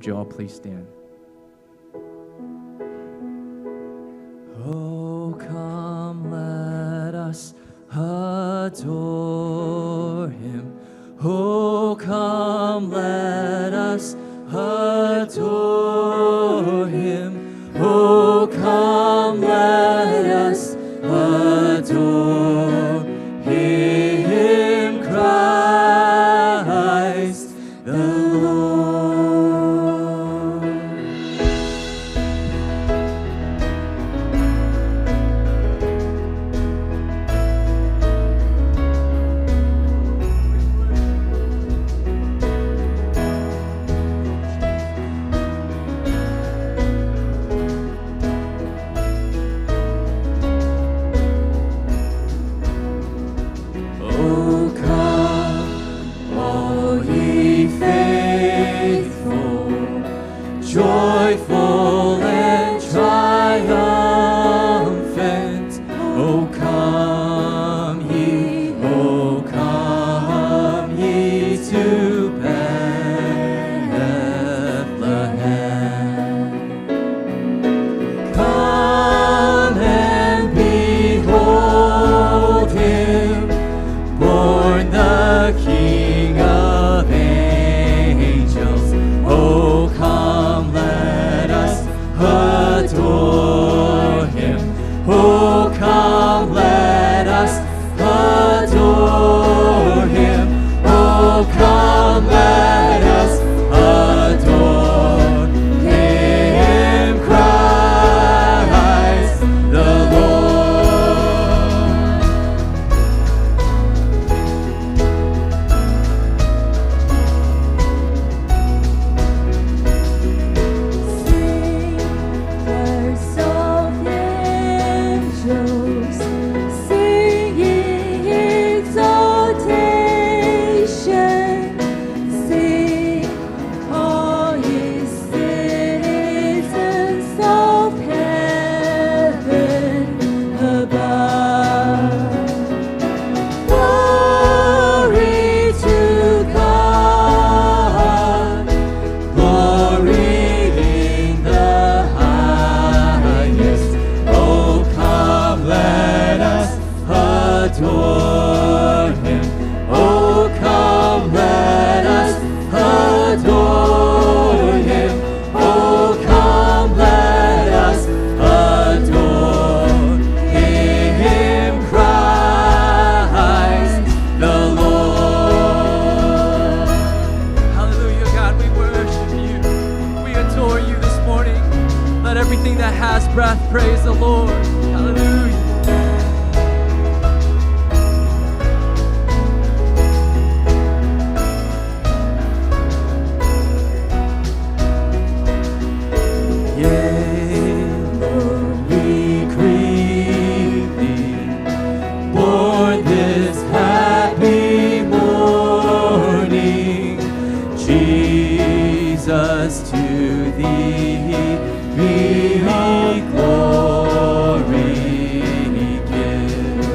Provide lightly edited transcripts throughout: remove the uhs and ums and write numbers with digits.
Would you all please stand? Oh, come, let us adore him. Oh, come, let us adore him. Oh, come, let us adore him, Christ the Lord. Joyful and triumphant, oh come ye to Bethlehem. Come and behold him, born the King of angels. Oh come, let us adore him. Oh come, let us adore him. Oh come, let us adore him, Christ the Lord. Sing, choirs of angels, singing exaltation. Sing, all ye citizens of heaven above. Glory to God, glory in the highest. Oh come, let us adore him. Oh come, let us adore him. Oh come, let us adore him, Christ the Lord. Hallelujah, God, we worship you. We adore you this morning. Let everything that has breath praise the Lord. Hallelujah. Yea, Lord, we greet thee, born this happy morning. Jesus, to thee we glory give.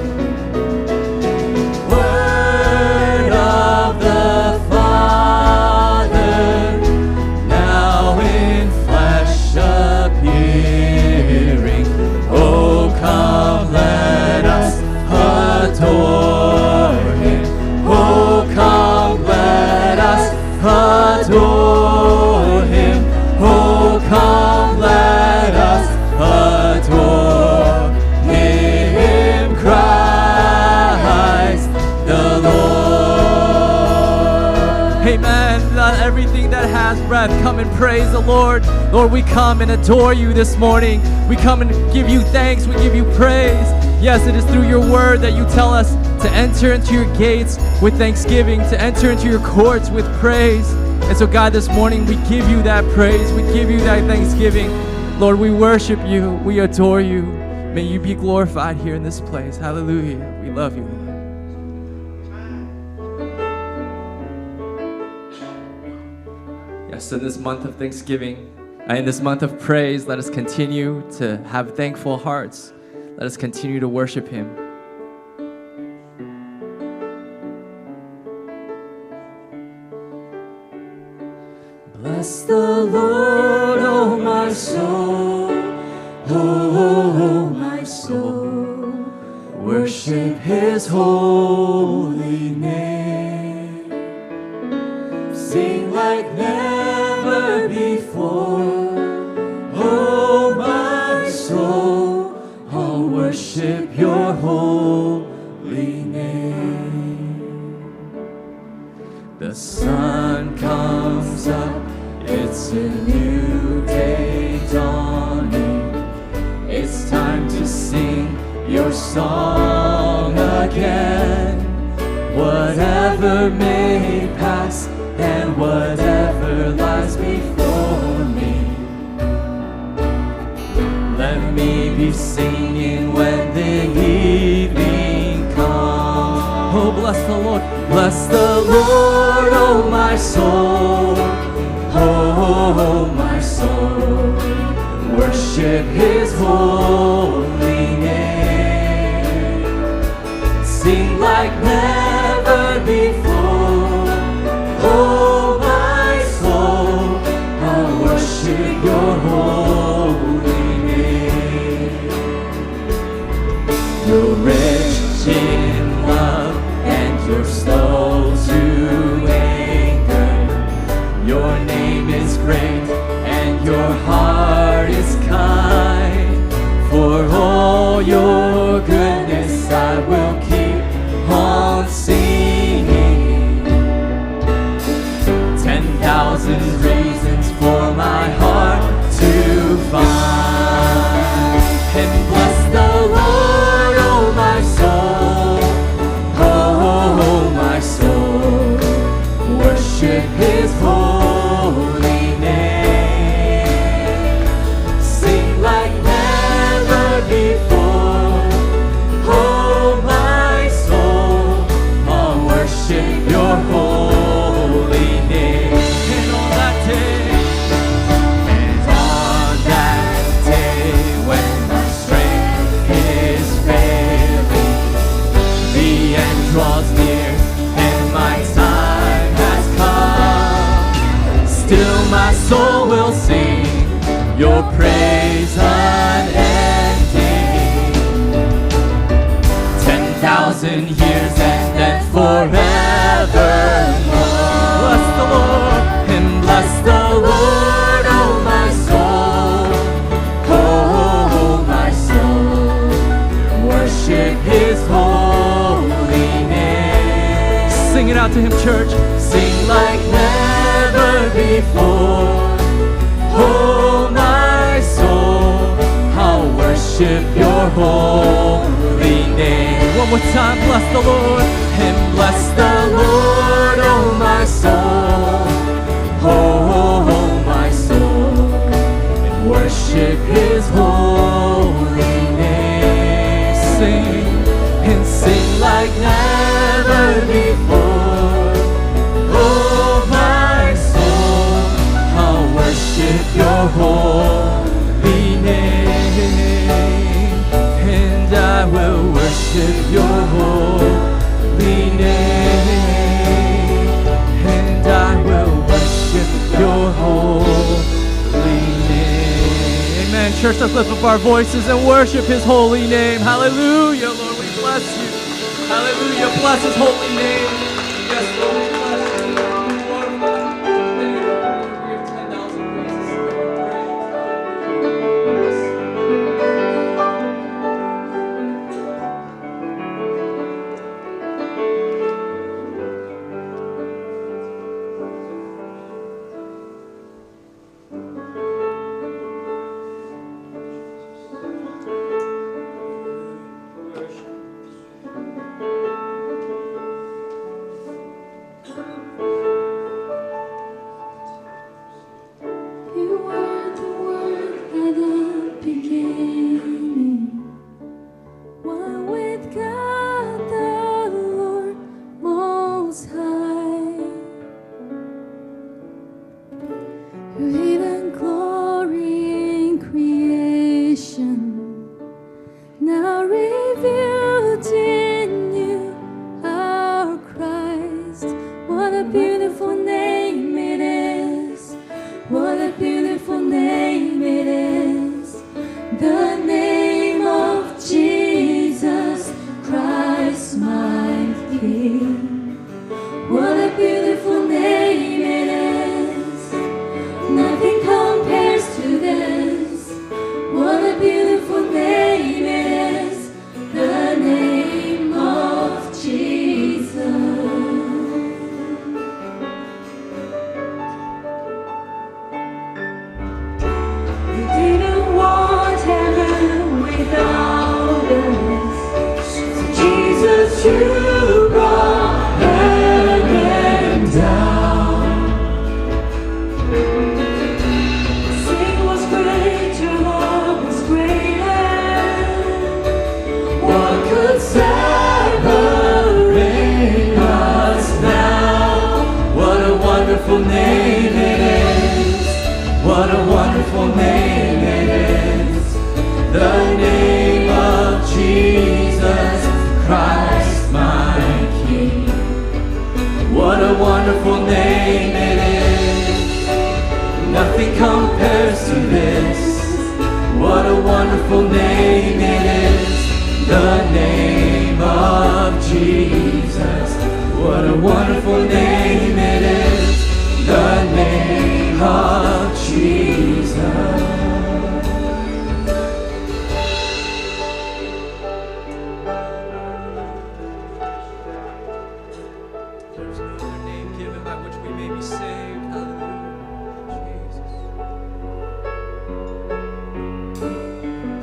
Word of the Father, now in flesh appearing. Oh come, let us adore him. Oh come, let us adore him. Oh come, let us adore him, Christ the Lord. Amen. Let everything that has breath come and praise the Lord. Lord, we come and adore you this morning. We come and give you thanks. We give you praise. Yes, it is through your word that you tell us to enter into your gates with thanksgiving, to enter into your courts with praise. And so, God, this morning we give you that praise. We give you that thanksgiving. Lord, we worship you. We adore you. May you be glorified here in this place. Hallelujah. We love you, Lord. Yes, in this month of Thanksgiving, in this month of praise, let us continue to have thankful hearts. Let us continue to worship him. Bless the Lord. soul, oh, my soul, worship His holy name. Sing like never before, oh, my soul, I'll worship Your holy name. The sun comes up, it's a new day dawning. It's time to sing Your song again. Whatever may pass and whatever lies before me, let me be singing when the evening comes. Oh, bless the Lord. Bless the Lord, oh my soul, oh my soul, worship His holy name. Sing like never before, oh my soul, I'll worship Your holy name. You're rich in love and You're slow to anger. Your name is great and Your heart is kind. For all Your goodness I will keep on singing. 10,000 reasons for my heart to find. And bless the Lord, oh my soul, oh my soul, worship His holy name. Sing like never before, oh my soul, I'll worship Your holy name. And on that day, And on that day when my strength is failing, the end draws near and my time has come, still my soul will sing Your praise unending. 10,000 years and then forevermore. bless the Lord. And bless the Lord, oh my soul, oh my soul, worship His holy name. Sing it out to Him, church. Sing like never before, oh my soul, I'll worship Your holy name. One more time, bless the Lord. And bless the Lord, oh my soul, oh my soul, and worship His holy name. Sing. And sing like never before, oh my soul, I'll worship Your holy name. And I will worship Your holy name. And I will worship Your holy name. Amen. Church, let's lift up our voices and worship His holy name. Hallelujah, Lord, we bless You. Hallelujah, bless His holy name. Yes, Lord, we bless You. We glorify You. Thank You, Lord, for Your 10,000 praises. You were the Word at the beginning, one with God the Lord Most High. Your hidden glory in creation, now revealed in You, our Christ. What a beautiful name it is. What a beautiful name it is. Jesus Christ, my King. What a wonderful name it is. Nothing compares to this. What a wonderful name it is. The name of Jesus. What a wonderful name it is. The name of Jesus. There's no other name given by which we may be saved. Hallelujah. Jesus.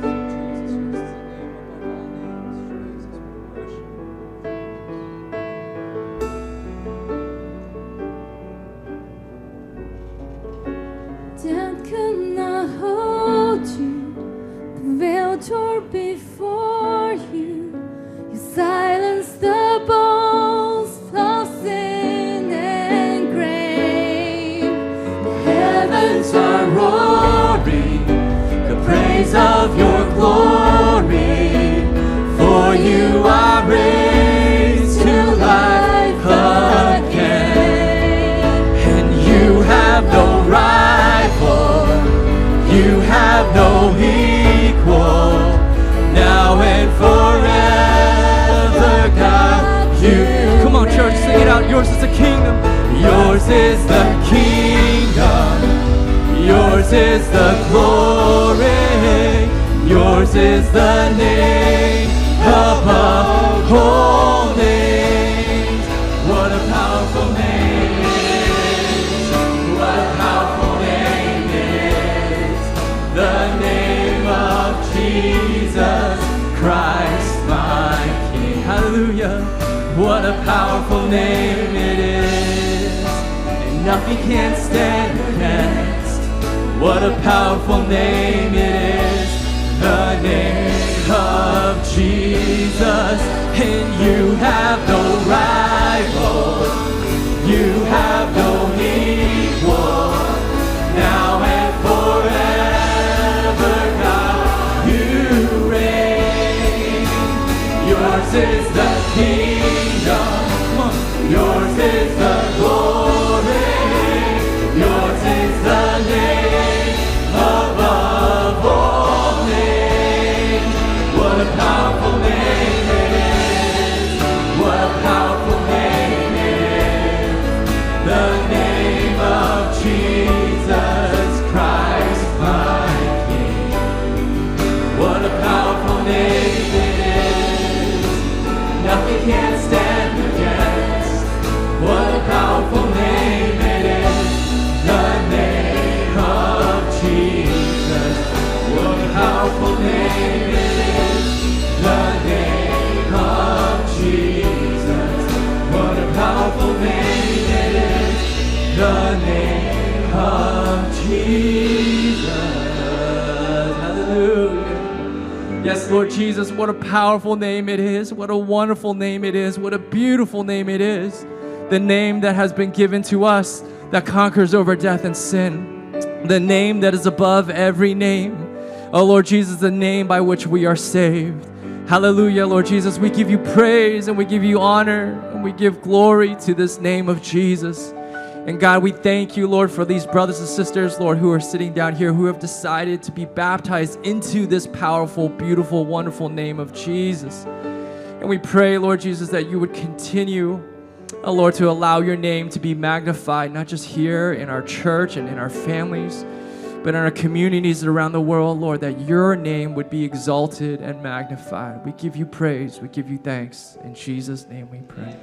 Jesus is the name above all names. Jesus, we worship you. Death could not hold you. The veil tore before you. You silenced the boast of sin and grave. The heavens are roaring the praise of your glory. For you are raised to life again. And you have no rival, you have no equal. Now and forever, God, you. Come on, church, sing it out. Yours is the kingdom. Yours is the kingdom. Yours is the glory. Yours is the name above all names. What a powerful name it is. What a powerful name it is. The name of Jesus Christ, my King. Hallelujah. What a powerful name it is, and nothing can stand against. What a powerful name it is, the name of Jesus. And you have no rival, you have no equal. Now and forever, God, you reign. Yours is the kingdom. Yours is the glory. Yours is the name above all names. What a powerful name it is. What a powerful name it is. The name of Jesus Christ, my King. What a powerful name it is. Nothing can stand against. What a powerful name it is. The name of Jesus. What a powerful name it is. The name of Jesus. What a powerful name it is. The name of Jesus. Hallelujah. Yes, Lord Jesus, what a powerful name it is. What a wonderful name it is. What a beautiful name it is. The name that has been given to us that conquers over death and sin. The name that is above every name. Oh, Lord Jesus, the name by which we are saved. Hallelujah, Lord Jesus. We give you praise and we give you honor and we give glory to this name of Jesus. And God, we thank you, Lord, for these brothers and sisters, Lord, who are sitting down here, who have decided to be baptized into this powerful, beautiful, wonderful name of Jesus. And we pray, Lord Jesus, that you would continue, oh Lord, to allow your name to be magnified, not just here in our church and in our families, but in our communities around the world, Lord, that your name would be exalted and magnified. We give you praise. We give you thanks. In Jesus' name we pray.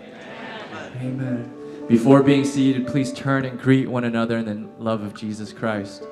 Amen. Before being seated, please turn and greet one another in the love of Jesus Christ.